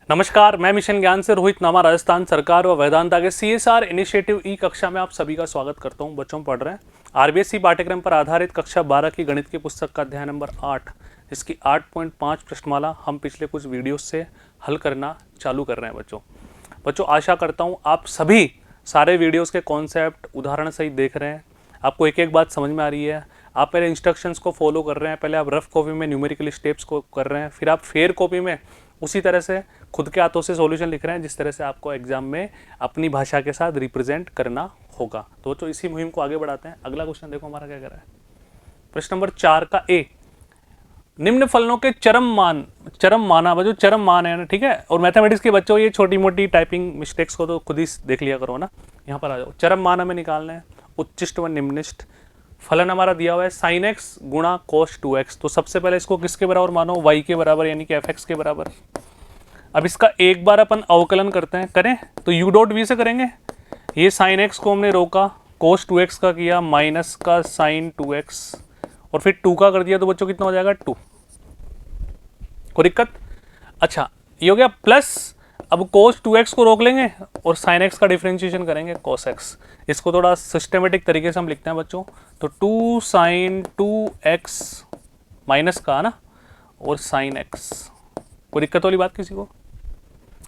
नमस्कार, मैं मिशन ज्ञान से रोहित नामा राजस्थान सरकार व वेदांता के CSR इनिशिएटिव ई कक्षा में आप सभी का स्वागत करता हूं। बच्चों पढ़ रहे हैं RBSE पाठ्यक्रम पर आधारित कक्षा 12 की गणित की पुस्तक का अध्याय नंबर 8, जिसकी 8.5 प्रश्नमाला हम पिछले कुछ वीडियोस से हल करना चालू कर रहे हैं। बच्चों आशा करता हूँ आप सभी सारे वीडियोज़ के कॉन्सेप्ट उदाहरण सहित देख रहे हैं, आपको एक एक बात समझ में आ रही है, आप मेरे इंस्ट्रक्शंस को फॉलो कर रहे हैं। पहले आप रफ कॉपी में न्यूमेरिकल स्टेप्स को कर रहे हैं, फिर आप फेयर कॉपी में उसी तरह से खुद के हाथों से सॉल्यूशन लिख रहे हैं जिस तरह से आपको एग्जाम में अपनी भाषा के साथ रिप्रेजेंट करना होगा। तो बच्चों इसी मुहिम को आगे बढ़ाते हैं। अगला क्वेश्चन देखो हमारा क्या कर रहा है। प्रश्न नंबर 4 का ए, निम्न फलनों के चरम माना बच्चों, चरम मान है ना, ठीक है। और मैथमेटिक्स के बच्चों ये छोटी मोटी टाइपिंग मिस्टेक्स को तो खुद ही देख लिया करो ना। यहाँ पर आ जाओ, चरम मान हमें निकालना है, उच्चिष्ट व निम्निष्ठ। फलन हमारा दिया हुआ है sin x गुणा cos 2x। तो सबसे पहले इसको किसके बराबर मानो, y के बराबर, यानी कि fx के बराबर। अब इसका एक बार अपन अवकलन करते हैं, करें तो u डॉट v से करेंगे। ये sin x को हमने रोका, cos 2x का किया, माइनस का sin 2x, और फिर 2 का कर दिया। तो बच्चों कितना हो जाएगा 2। कोई दिक्कत? अच्छा, ये हो गया प्लस। अब cos 2x को रोक लेंगे और sin x का डिफरेंशिएशन करेंगे cos x। इसको थोड़ा सिस्टमेटिक तरीके से हम लिखते हैं बच्चों। तो 2 sin 2x माइनस का ना, और sin x। कोई दिक्कत वाली बात किसी को?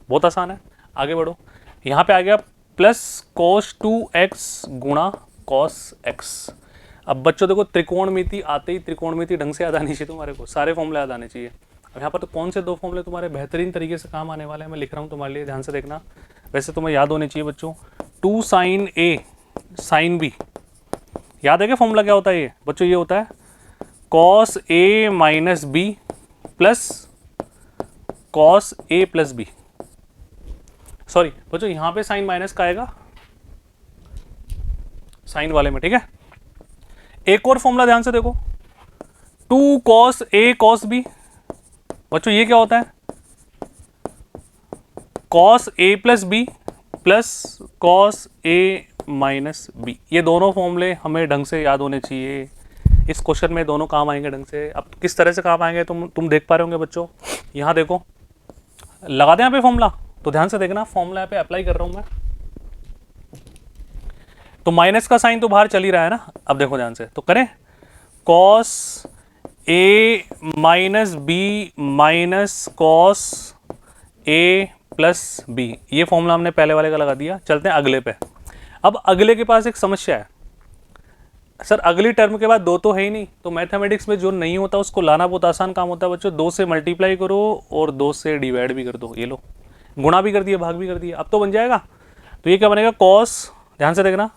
बहुत आसान है, आगे बढ़ो। यहाँ पे आ गया प्लस cos 2x गुणा cos x। अब बच्चों देखो, त्रिकोणमिति आते ही त्रिकोणमिति ढंग से याद आनी चाहिए तुम्हारे को, सारे फॉर्मूले याद आने चाहिए। अब यहाँ पर तो कौन से दो फॉर्मूले तुम्हारे बेहतरीन तरीके से काम आने वाले हैं, मैं लिख रहा हूँ तुम्हारे लिए, ध्यान से देखना। वैसे तुम्हें याद होने चाहिए बच्चों, 2 sin a sin b। याद है क्या फॉर्मूला क्या होता है ये बच्चों? ये होता है cos a minus b plus cos a plus b। Sorry बच्चों, यहाँ पे साइन माइनस का आएगा साइन वाले में, ठीक है। एक और फॉर्मूला ध्यान से देखो, 2 cos a cos b। बच्चों ये क्या होता है? cos a plus b plus cos a minus b। ये दोनों फॉर्मूले हमें ढंग से याद होने चाहिए। इस क्वेश्चन में दोनों काम आएंगे ढंग से। अब किस तरह से काम आएंगे तुम देख पा रहे होंगे बच्चों। यहाँ देखो, लगा दें यहाँ पे फॉर्मूला, तो ध्यान से देखना, फॉर्मूला यहाँ पे अप्लाई कर रहा हूँ मैं। तो माइनस का साइन तो बाहर चल ही रहा है ना। अब देखो ध्यान से, तो करें cos a minus b minus cos a plus b। ये फॉर्मूला हमने पहले वाले का लगा दिया। चलते हैं अगले पे। अब अगले के पास एक समस्या है, सर अगली टर्म के बाद 2 तो है ही नहीं, तो मैथमेटिक्स में जो नहीं होता उसको लाना बहुत आसान काम होता है बच्चों। 2 से मल्टीप्लाई करो और 2 से डिवाइड भी कर दो। ये लो, गुणा भी कर दिया, भाग भी कर दिया, अब तो बन जाएगा। तो ये क्या बनेगा, cos, ध्यान से देखना,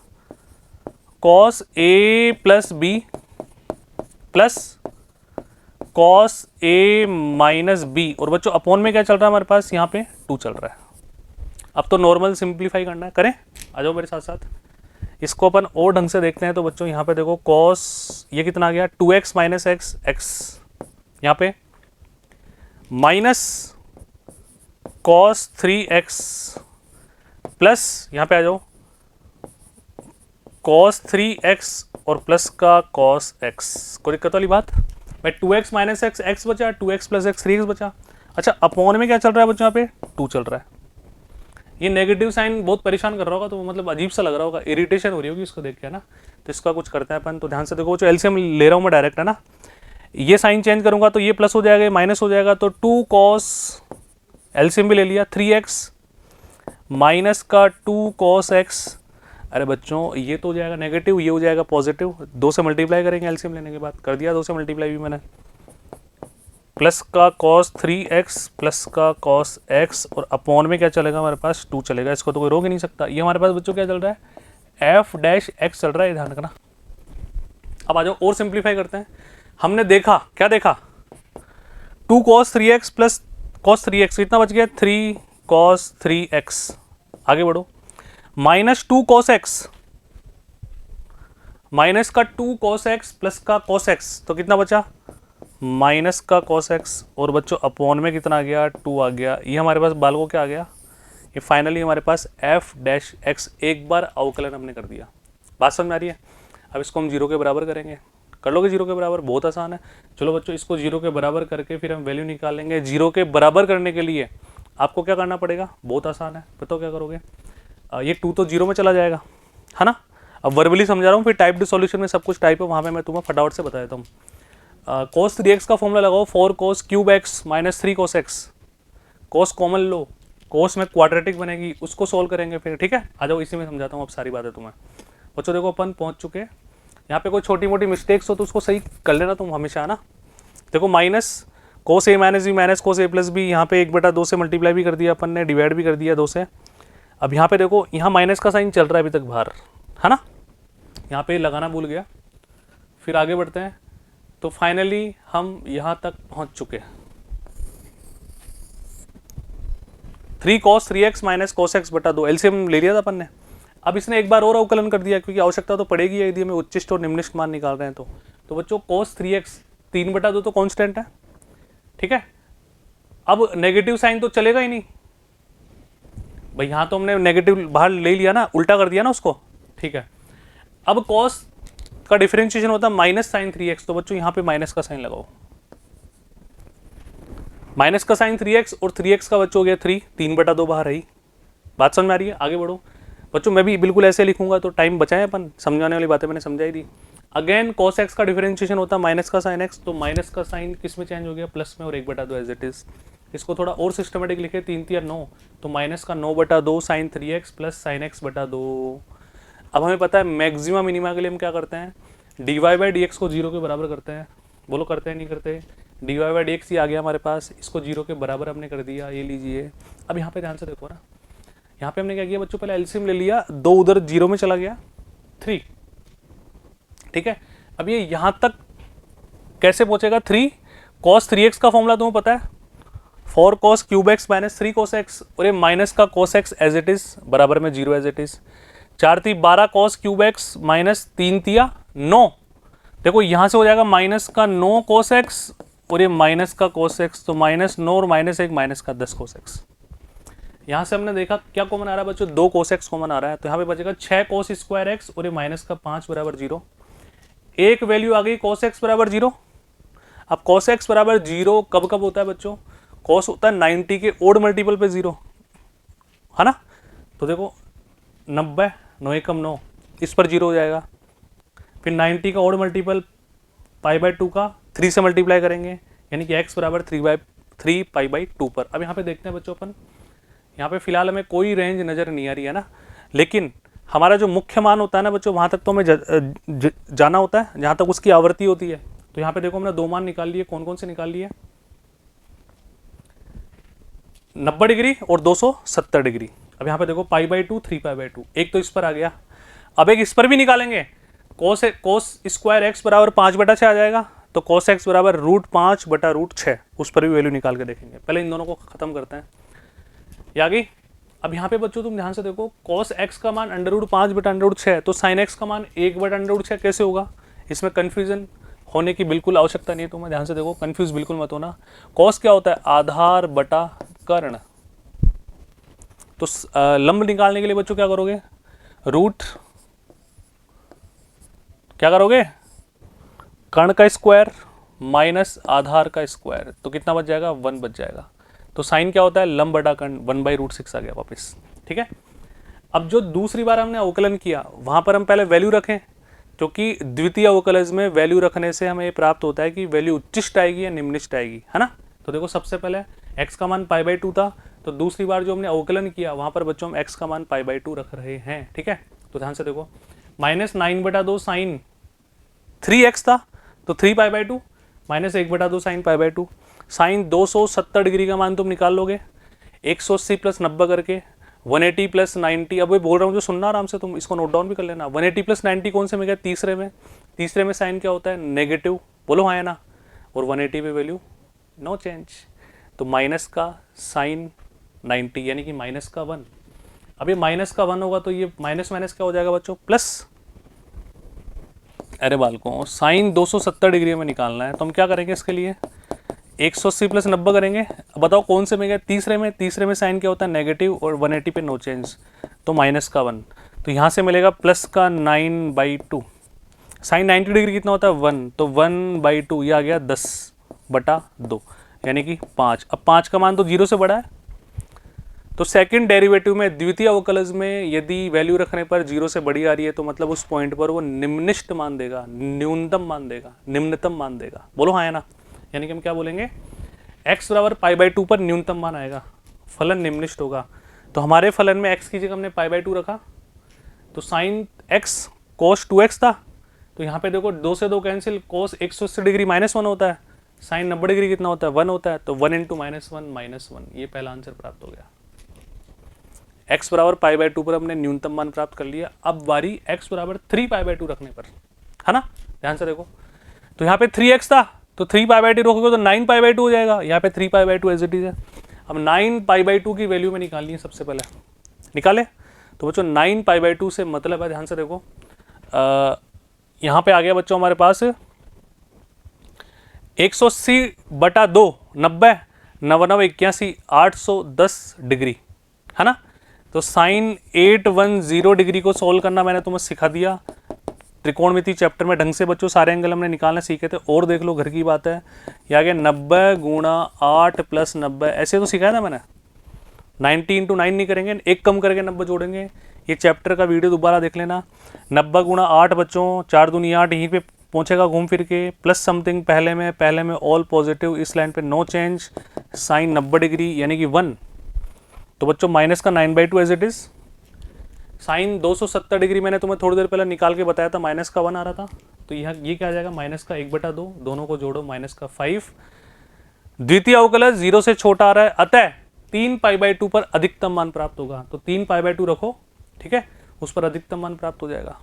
cos a plus b plus cos a minus b। और बच्चों अपॉन में क्या चल रहा है हमारे पास, यहाँ पे 2 चल रहा है। अब तो नॉर्मल सिंप्लीफाई करना है, करें, आ जाओ मेरे साथ साथ। इसको अपन और ढंग से देखते हैं। तो बच्चों यहाँ पे देखो, cos ये कितना आ गया, 2x माइनस एक्स, x यहाँ पे माइनस cos 3x प्लस यहाँ पे आ जाओ cos 3x और प्लस का cos x। कोई दिक्कत वाली बात? भाई 2x माइनस एक्स x बचा, 2x प्लस एक्स 3x बचा। अच्छा, अपॉन में क्या चल रहा है बच्चों, यहाँ पे 2 चल रहा है। ये नेगेटिव साइन बहुत परेशान कर रहा होगा, तो मतलब अजीब सा लग रहा होगा, इरिटेशन हो रही होगी इसको देख के ना। तो इसका कुछ करते हैं अपन। तो ध्यान से देखो, जो एलसीएम ले रहा हूँ मैं डायरेक्ट, है ना। ये साइन चेंज करूंगा तो ये प्लस हो जाएगा, माइनस हो जाएगा। तो 2 cos, एलसीएम भी ले लिया, 3x माइनस का 2 cos x। अरे बच्चों ये तो हो जाएगा नेगेटिव, ये हो जाएगा पॉजिटिव। 2 से मल्टीप्लाई करेंगे एलसीएम लेने के बाद, कर दिया 2 से मल्टीप्लाई भी मैंने। प्लस का cos 3x प्लस का cos x, और अपॉन में क्या चलेगा हमारे पास, 2 चलेगा। इसको तो कोई रोक ही नहीं सकता। ये हमारे पास बच्चों क्या चल रहा है, f डैश x चल रहा है, ध्यान रखना। अब आ जाओ और सिंप्लीफाई करते हैं। हमने देखा, क्या देखा, 2 cos 3x plus cos 3x, कितना बच गया, 3 cos 3x। आगे बढ़ो, माइनस 2 cos x, माइनस का 2 cos x प्लस का cos x, तो कितना बचा, माइनस का cos x। और बच्चों अपॉन में कितना आ गया, 2 आ गया। ये हमारे पास बाल को क्या आ गया, ये फाइनली हमारे पास f डैश x। एक बार अवकलन हमने कर दिया। बात समझ में आ रही है? अब इसको हम 0 के बराबर करेंगे। कर लोगे 0 के बराबर? बहुत आसान है। चलो बच्चों, इसको 0 के बराबर करके फिर हम वैल्यू निकाल लेंगे। 0 के बराबर करने के लिए आपको क्या करना पड़ेगा, बहुत आसान है, बताओ क्या करोगे। ये 2 तो 0 में चला जाएगा, है ना। अब वर्बली समझा रहा हूँ, फिर टाइप्ड सॉल्यूशन में सब कुछ टाइप है, वहाँ पे मैं तुम्हें फटाफट से बता देता हूँ। cos 3x का फॉर्मूला लगाओ, 4 cos cube x minus 3 cos x। cos common लो, cos में क्वाड्रेटिक बनेगी, उसको सोल्व करेंगे फिर, ठीक है। आ जाओ इसी में समझाता हूँ अब सारी बातें तुम्हें। बच्चों देखो अपन पहुँच चुके हैं, यहाँ पे कोई छोटी मोटी मिस्टेक्स हो तो उसको सही कर लेना तुम हमेशा, है ना। देखो minus cos a minus B minus cos a plus B, यहाँ पे 1/2 से मल्टीप्लाई भी कर दिया अपन ने, डिवाइड भी कर दिया 2 से। अब यहाँ पे देखो, यहाँ माइनस का साइन चल रहा है अभी तक बाहर, है ना, यहाँ पे लगाना भूल गया। फिर आगे बढ़ते हैं, तो फाइनली हम यहाँ तक पहुँच चुके हैं। 3 cos 3x minus cos x बटा 2, एलसीएम ले लिया था अपन ने। अब इसने एक बार और अवकलन कर दिया, क्योंकि आवश्यकता तो पड़ेगी यदि हमें उच्चिष्ट और निम्निष्ट मान निकाल रहे हैं तो बच्चों cos 3x 3/2 तो कांस्टेंट है, ठीक है। अब नेगेटिव साइन तो चलेगा ही नहीं भाई, यहां तो हमने नेगेटिव बाहर ले लिया ना, उल्टा कर दिया ना उसको, ठीक है। अब cos का डिफरेंशिएशन होता है माइनस साइन 3x, तो बच्चों यहां पे माइनस का साइन लगाओ, माइनस का साइन 3x और 3x का बच्चों हो गया 3, 3/2 बाहर रही। बात समझ में आ रही है, आगे बढ़ो बच्चों। मैं भी बिल्कुल ऐसे लिखूंगा तो टाइम बचाएं अपन, समझाने वाली बातें मैंने समझाई दी। अगेन cos x का डिफरेंशिएशन होता है माइनस का साइन x, तो माइनस का साइन किस में चेंज हो गया, प्लस में, और 1/2 एज इट इज। इसको थोड़ा और सिस्टमेटिक लिखे, 3×3=9, तो माइनस का 9/2 sign 3x plus sign x/2। अब हमें पता है मैक्सिमम मिनिमा के लिए हम क्या करते हैं, dy/dx को 0 के बराबर करते हैं। बोलो करते हैं नहीं करते, dy/dx ही आ गया हमारे पास, इसको 0 के बराबर हमने कर दिया, ये लीजिए। अब यहाँ पे ध्यान से देखो ना, यहाँ पे हमने क्या किया बच्चों, पहले एलसीएम ले लिया, 2 उधर 0 में चला गया, 3, ठीक है। अब ये यहां तक कैसे पहुंचेगा, 3 cos 3x का फॉर्मूला तुम्हें पता है, 4 cos cube x minus 3 cos x, और ये माइनस का cos x as it is बराबर में 0 as it is. 4×3 12 cos cube x minus 3×3 9। देखो यहां से हो जाएगा माइनस का 9 cos x और ये माइनस का cos x, तो -9 और -1 माइनस का 10 cos x। यहां से हमने देखा क्या कॉमन आ रहा है बच्चों, 2 cos x कॉमन आ रहा है, तो यहाँ पे बचेगा 6 cos स्क्वायर x और ये माइनस का 5 बराबर 0। एक वैल्यू आ गई cos x बराबर 0। अब cos x बराबर 0 कब कब होता है बच्चों, cos होता है 90 के ओड मल्टीपल पे 0, है ना। तो देखो 90 9 एकम 9, इस पर 0 हो जाएगा। फिर 90 का ओड मल्टीपल π/2 का 3 से मल्टीप्लाई करेंगे, यानी कि x बराबर 3 π/2 पर। अब यहाँ पे देखते हैं बच्चों अपन, यहाँ पे फिलहाल हमें कोई रेंज नज़र नहीं आ रही है ना, लेकिन हमारा जो मुख्य मान होता है ना बच्चों, वहाँ तक तो हमें जाना होता है जहाँ तक उसकी आवृत्ति होती है। तो यहाँ पे देखो हमने 2 मान निकाल लिए, कौन कौन से निकाल लिए, 90 डिग्री और 270 डिग्री। अब यहाँ पे देखो π/2 3 π/2, एक तो इस पर आ गया। अब एक इस पर भी निकालेंगे, cos स्क्वायर x बराबर 5/6 आ जाएगा, तो cos x बराबर √5/√6, उस पर भी वैल्यू निकाल के देखेंगे। पहले इन दोनों को खत्म करते हैं, ये आ गई। अब यहाँ पे बच्चों तुम ध्यान से देखो, cos x का मान √5/√6, तो sin x का मान 1/√6 कैसे होगा, इसमें कन्फ्यूजन होने की बिल्कुल आवश्यकता नहीं है। तुम्हें ध्यान से देखो, कंफ्यूज बिल्कुल मत होना। cos क्या होता है, आधार बटा कर्ण। तो लंब निकालने के लिए बच्चों क्या करोगे, क्या करोगे, कर्ण का स्क्वायर माइनस आधार का स्क्वायर, तो कितना बच जाएगा, 1 बच जाएगा। तो साइन क्या होता है, लंब बटा कर्ण, 1/√6 आ गया वापस, ठीक है। अब जो दूसरी बार हमने अवकलन किया, वहां पर हम पहले वैल्यू रखें, क्योंकि द्वितीय अवकलज में वैल्यू रखने से हमें प्राप्त होता है कि वैल्यू उच्चिष्ट आएगी या निम्निष्ट आएगी, है ना। तो देखो सबसे पहले x का मान π/2 था, तो दूसरी बार जो हमने अवकलन किया वहां पर बच्चों हम x का मान π/2 रख रहे हैं, ठीक है। तो ध्यान से देखो, -9/2 साइन 3x था, तो 3 π/2 -1/2 साइन π/2। साइन 270 डिग्री का मान तुम निकाल लोगे, 180 + 90 करके 180 + 90। अब मैं बोल रहा हूँ जो सुनना आराम से, तुम इसको नोट डाउन भी कर लेना। 180 + 90 कौन से में गया, तीसरे में साइन क्या होता है, नेगेटिव, बोलो हाँ है ना। और 180 पे वैल्यू नो चेंज, तो माइनस का साइन 90 यानी कि माइनस का 1। अब ये माइनस का 1 होगा तो ये माइनस माइनस क्या हो जाएगा बच्चों, प्लस। अरे बालकों, साइन 270 डिग्री में निकालना है, तो हम क्या करेंगे इसके लिए, 180 + 90 करेंगे। अब बताओ कौन से में गया, तीसरे में साइन क्या होता है, नेगेटिव, और 180 पे नो चेंज, तो माइनस का 1। तो यहाँ से मिलेगा प्लस का 9/2। साइन 90 डिग्री कितना होता है, 1, तो 1/2 ये आ गया 10/2, यानी कि 5। अब 5 का मान तो 0 से बड़ा है, तो सेकंड डेरिवेटिव में द्वितीय अवकलज में यदि वैल्यू रखने पर 0 से बड़ी आ रही है तो मतलब उस पॉइंट पर वो निम्निष्ट मान देगा, न्यूनतम मान देगा, निम्नतम मान देगा। बोलो हाँ है ना। यानी कि हम क्या बोलेंगे, x बराबर π/2 पर न्यूनतम मान आएगा, फलन निम्निष्ट होगा। तो हमारे फलन में x की जगह हमने π/2 रखा, तो साइन x cos 2x था, तो यहाँ पे देखो 2 से 2 कैंसिल, cos 180 डिग्री -1 होता है, साइन 90 डिग्री कितना होता है 1 होता है, तो 1 इंटू -1 ये पहला आंसर प्राप्त हो गया। x बराबर π/2 पर हमने न्यूनतम मान प्राप्त कर लिया। अब बारी x बराबर 3π/2 रखने पर, है ना, ध्यान से देखो। तो यहाँ पे 3x था, तो 3π/2 रखोगे तो 9π/2 हो जाएगा। यहाँ पे 3π/2 एज इट इज है। अब 9π/2 की वैल्यू में निकालनी है सबसे पहले, निकाले। तो बच्चों 9π/2 से मतलब है, ध्यान से देखो, यहाँ पे आ गया बच्चों हमारे पास 180/2 90 99 81 810 डिग्री, है ना। तो साइन 810 डिग्री को सोल्व करना मैंने तुम्हें सिखा दिया। त्रिकोणमिति चैप्टर में ढंग से बच्चों सारे एंगल हमने निकालना सीखे थे। और देख लो, घर की बात है, ये आ गया 90 गुणा 8 प्लस 90, ऐसे तो सिखाया था मैंने। 90 इंटू 9 नहीं करेंगे, एक कम करके 90 जोड़ेंगे। ये चैप्टर का वीडियो दोबारा देख लेना। 90 गुणा 8 बच्चों, 4 दूनी 8, यहीं पे पहुंचेगा घूम फिर के, प्लस समथिंग पहले में ऑल पॉजिटिव, इस लाइन पे नो चेंज, साइन 90 डिग्री यानी कि 1। तो बच्चों माइनस का 9/2 as it is. Sine 270 degree मैंने तुम्हें थोड़ी देर पहले निकाल के बताया था, माइनस का 1 आ रहा था। तो यहाँ ये क्या आ जाएगा, माइनस का 1/2, दोनों को जोड़ो, माइनस का 5। द्वितीय अवकलज 0 से छोटा आ रहा है, अतः 3π/2 पर अधिकतम मान प्राप्त होगा। तो 3π/2 रखो, ठीक है, उस पर अधिकतम मान प्राप्त हो जाएगा।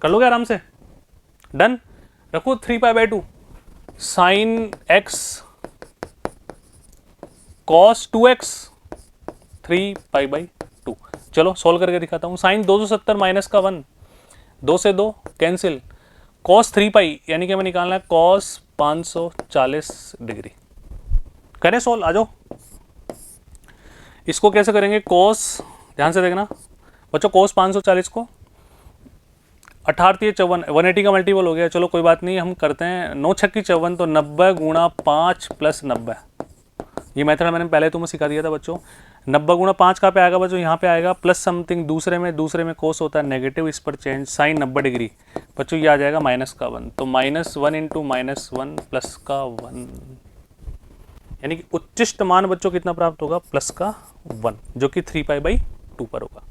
कर लोगे आराम से, डन। रखो 3π/2, साइन x cos 2x 3π/2। चलो सोल्व करके दिखाता हूँ। साइन 270 माइनस का 1, 2 से 2 कैंसिल, cos 3π यानी कि हमें निकालना है cos 540 डिग्री। करें सोल्व, आ जाओ। इसको कैसे करेंगे, cos, ध्यान से देखना बच्चों, cos 540 को 18 54, 180 का मल्टीपल हो गया। चलो कोई बात नहीं, हम करते हैं 9 छक्की 54, तो 90 गुणा 5 प्लस 90। ये मेथड मैंने पहले तुम्हें सिखा दिया था बच्चों। 90 गुणा 5 कहाँ पे आएगा बच्चों, यहाँ पे आएगा, प्लस समथिंग दूसरे में कोस होता है नेगेटिव, इस पर चेंज, साइन 90 डिग्री बच्चों, ये आ जाएगा माइनस का 1। तो -1 इंटू -1 प्लस का 1, यानी कि उच्चिष्ट मान बच्चों कितना प्राप्त होगा, प्लस का 1, जो कि 3π/2 पर होगा।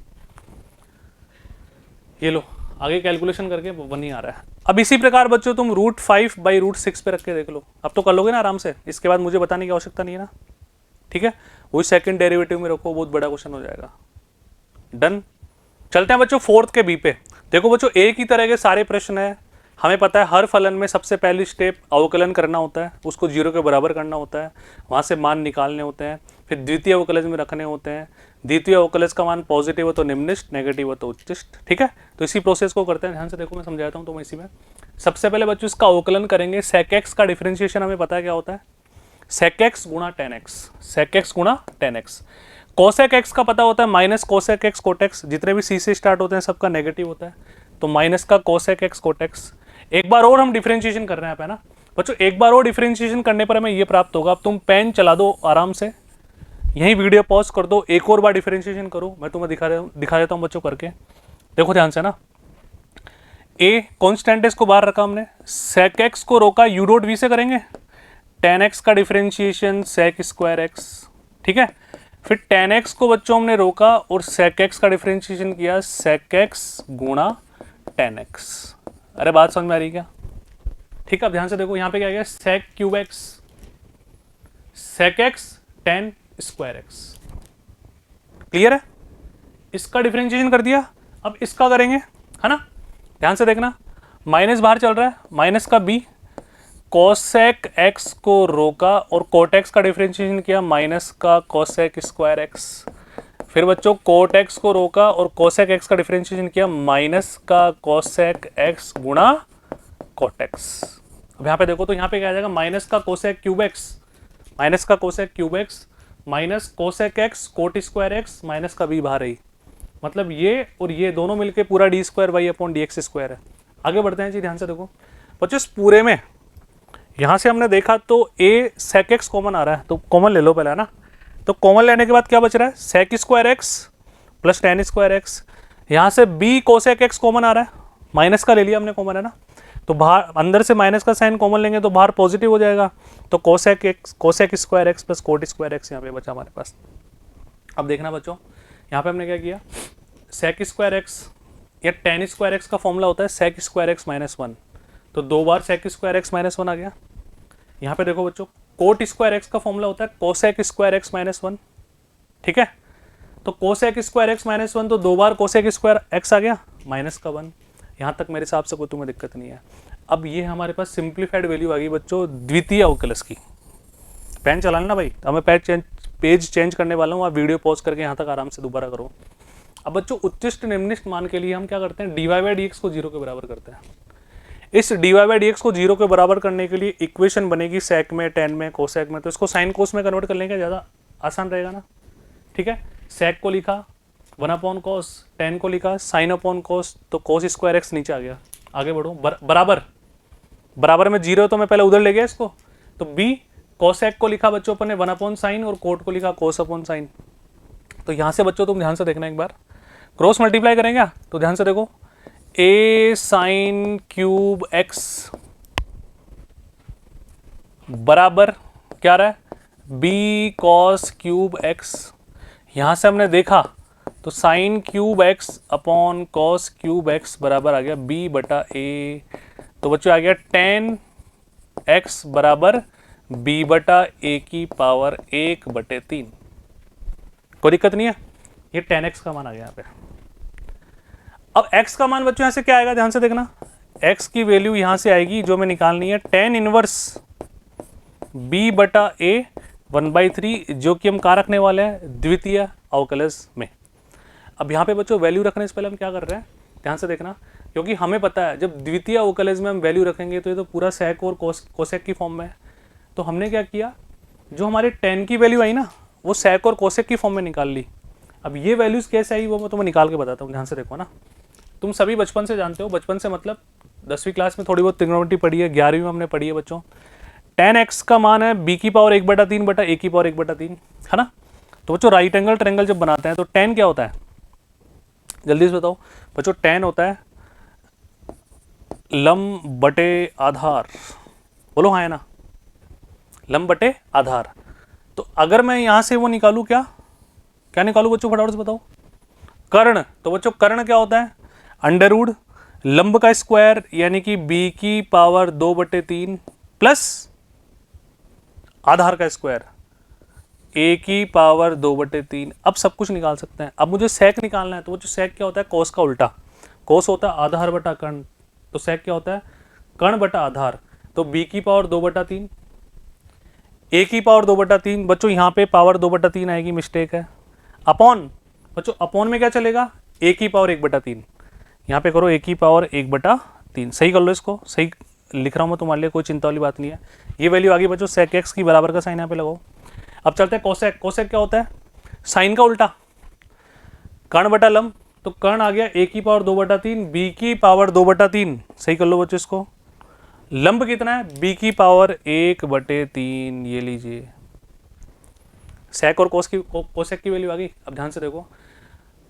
ये लो, आगे कैलकुलेशन करके 1 ही आ रहा है। अब इसी प्रकार बच्चों तुम √5/√6 पे रख के देख लो। अब तो कर लोगे ना आराम से, इसके बाद मुझे बताने की आवश्यकता नहीं है ना, ठीक है। वही सेकंड डेरिवेटिव में रखो, बहुत बड़ा क्वेश्चन हो जाएगा। डन। चलते हैं बच्चों 4th के बी पे। देखो बच्चों, एक ही तरह के सारे प्रश्न है। हमें पता है हर फलन में सबसे पहली स्टेप अवकलन करना होता है, उसको 0 के बराबर करना होता है, वहां से मान निकालने होते हैं, फिर द्वितीय अवकलज में रखने होते हैं। द्वितीय अवकलज का मान पॉजिटिव हो तो निम्निष्ट, नेगेटिव हो तो उच्चिष्ट, ठीक है। तो इसी प्रोसेस को करते हैं, ध्यान से देखो, मैं समझाता हूँ। तो इसी में सबसे पहले बच्चों इसका अवकलन करेंगे। sec x का डिफरेंशिएशन हमें पता है क्या होता है, sec x गुणा tan x, sec x गुणा tan x। cosec x का पता होता है minus cosec x cot x, जितने भी c से स्टार्ट होते हैं सबका नेगेटिव होता है, तो माइनस का cosec x cot x। एक बार और हम डिफरेंशिएशन कर रहे हैं, है ना बच्चों, एक बार और डिफरेंशिएशन करने पर हमें ये प्राप्त होगा। अब तुम पेन चला दो आराम से, यहीं वीडियो पॉज कर दो, एक और बार डिफरेंशिएशन करो, मैं तुम्हें दिखा देता हूँ बच्चों करके। देखो ध्यान से ना, a कांस्टेंट है, इसको बाहर रखा हमने, sec x को रोका, u.v से करेंगे, tan x का डिफरेंशिएशन sec स्क्वायर x, ठीक है। फिर tan x को बच्चों हमने रोका और sec x का डिफरेंशिएशन किया sec x गुणा tan x। अरे बात समझ में आ रही क्या, ठीक है। अब ध्यान से देखो, यहाँ पे क्या गया, sec cube x, sec x tan square x, clear है। इसका डिफरेंशिएशन कर दिया, अब इसका करेंगे, है ना। ध्यान से देखना, माइनस बाहर चल रहा है, माइनस का b, cosec x को रोका और cot x का डिफरेंशिएशन किया, माइनस का cosec स्क्वायर x। फिर बच्चों cot x को रोका और cosec x का डिफरेंशिएशन किया, माइनस का cosec x गुणा cot x। अब यहाँ पे देखो, तो यहाँ पे क्या आ जाएगा, माइनस का cosec क्यूब x, माइनस का cosec cube x minus cosec x cot square x, minus का b बाहर आई, मतलब ये और ये दोनों मिलके पूरा d²y/dx² है। आगे बढ़ते हैं जी, ध्यान से देखो बच्चों, इस पूरे में यहां से हमने देखा तो a sec x कॉमन आ रहा है, तो कॉमन ले लो पहले, है ना। तो कॉमन लेने के बाद क्या बच रहा है, sec square x plus tan square x. यहाँ से बी कोसेक एक्स कॉमन आ रहा है, माइनस का ले लिया हमने कॉमन है ना, तो बाहर अंदर से माइनस का साइन कॉमन लेंगे तो बाहर पॉजिटिव हो जाएगा, तो cosec square x plus coat square x यहाँ पे बचा हमारे पास। अब देखना बच्चों, यहाँ पे हमने क्या किया, सेक स्क्वायर एक्स या टेन स्क्वायर एक्स का फॉर्मूला होता है sec square x minus one, तो 2 बार sec square x minus one आ गया। यहाँ पे देखो बच्चों, कोट स्क्वायर एक्स का फॉर्मूला होता है cosec square x minus one, ठीक है, तो cosec square x minus one, तो 2 बार कोसेक स्क्वायर एक्स आ गया माइनस का वन। यहाँ तक मेरे हिसाब से कोई तुम्हें दिक्कत नहीं है। अब ये हमारे पास सिंप्लीफाइड वैल्यू आ गई बच्चों द्वितीय अवकलज की। पेन चलाना ना भाई, अब मैं पेज चेंज करने वाला हूँ, आप वीडियो पॉज करके यहाँ तक आराम से दोबारा करो। अब बच्चों उच्चिष्ट निम्निष्ट मान के लिए हम क्या करते हैं, dy बाई डी एक्स को 0 के बराबर करते हैं। इस dy बाई डी एक्स को 0 के बराबर करने के लिए इक्वेशन बनेगी सेक में, टेन में, कोसेक में, तो इसको साइन कोस में कन्वर्ट कर लेंगे, ज़्यादा आसान रहेगा ना, ठीक है। सेक को लिखा 1 अपॉन कोस, टेन को लिखा साइन अपॉन कोस, तो कोस स्क्वायर एक्स नीचे आ गया। आगे बढ़ो, बराबर में 0 तो मैं पहले उधर ले गया इसको, तो बी कोसेक को लिखा बच्चों अपन ने 1 अपॉन साइन और कोट को लिखा कोस अपॉन साइन। तो यहाँ से बच्चों तुम ध्यान से देखना एक बार, क्रॉस मल्टीप्लाई करेंगे तो ध्यान से देखो, ए साइन क्यूब एक्स बराबर क्या रहा है, बी कॉस क्यूब एक्स। यहाँ से हमने देखा तो sine cube x upon cos cube x बराबर आ गया बी बटा ए, तो बच्चों आ गया टेन एक्स बराबर बी बटा ए की पावर 1/3। कोई दिक्कत नहीं है, ये टेन एक्स का मान आ गया यहाँ पे। अब x का मान बच्चों यहाँ से क्या आएगा, ध्यान से देखना, x की वैल्यू यहाँ से आएगी जो मैं निकालनी है टेन इनवर्स b बटा a 1/3, जो कि हम कहाँ रखने वाले हैं, द्वितीय अवकलज में। अब यहाँ पे बच्चों वैल्यू रखने से पहले हम क्या कर रहे हैं, ध्यान से देखना, क्योंकि हमें पता है जब द्वितीय अवकलज में हम वैल्यू रखेंगे तो ये तो पूरा सेक और कोसेक की फॉर्म में है। तो हमने क्या किया, जो हमारे टेन की वैल्यू आई ना वो सेक और कोसेक की फॉर्म में निकाल ली। अब ये वैल्यूज कैसे आई वो मैं तुम्हें निकाल के बताता हूँ, ध्यान से देखो ना। तुम सभी बचपन से जानते हो, बचपन से मतलब 10वीं क्लास में थोड़ी बहुत त्रिग्नोमेट्री पढ़ी है, 11वीं में हमने पढ़ी है बच्चों। टेन एक्स का मान है बी की पावर 1/3 बटा ए की पावर 1/3, है ना। तो बच्चों राइट एंगल ट्रायंगल जब बनाते हैं तो टेन क्या होता है, जल्दी से बताओ बच्चों, टेन होता है लंब बटे आधार, बोलो हाँ है ना, लंब बटे आधार। तो अगर मैं यहां से वो निकालू, क्या निकालू बच्चों, फटाफट से बताओ, कर्ण। तो बच्चों कर्ण क्या होता है, अंडर रूट लंब का स्क्वायर यानी कि बी की पावर 2/3 प्लस आधार का स्क्वायर ए की पावर 2/3। अब सब कुछ निकाल सकते हैं। अब मुझे सेक निकालना है, तो बच्चों सेक क्या होता है, कोस का उल्टा, कोस होता है आधार बटा कर्ण, तो सेक क्या होता है कर्ण बटा आधार, तो बी की पावर 2/3 ए की पावर 2/3। बच्चों यहाँ पे पावर 2/3 आएगी, मिस्टेक है, अपॉन, बच्चों अपॉन में क्या चलेगा, ए की पावर 1/3, यहाँ पे करो ए की पावर 1/3, सही कर लो, इसको सही लिख रहा हूँ मैं तुम्हारे लिए, कोई चिंता वाली बात नहीं है। ये वैल्यू आ गई बच्चों, सेक एक्स की बराबर का साइन यहाँ पे लगाओ। अब चलते हैं कोसेक। कोसेक क्या होता है, साइन का उल्टा, कर्ण बटा लंब, तो कर्ण आ गया ए की पावर 2/3 बी की पावर 2/3, सही कर लो बच्चों इसको। लंब कितना है, बी की पावर 1/3, ये लीजिए, सेक और कोसेक की वैल्यू आ गई। अब ध्यान से देखो,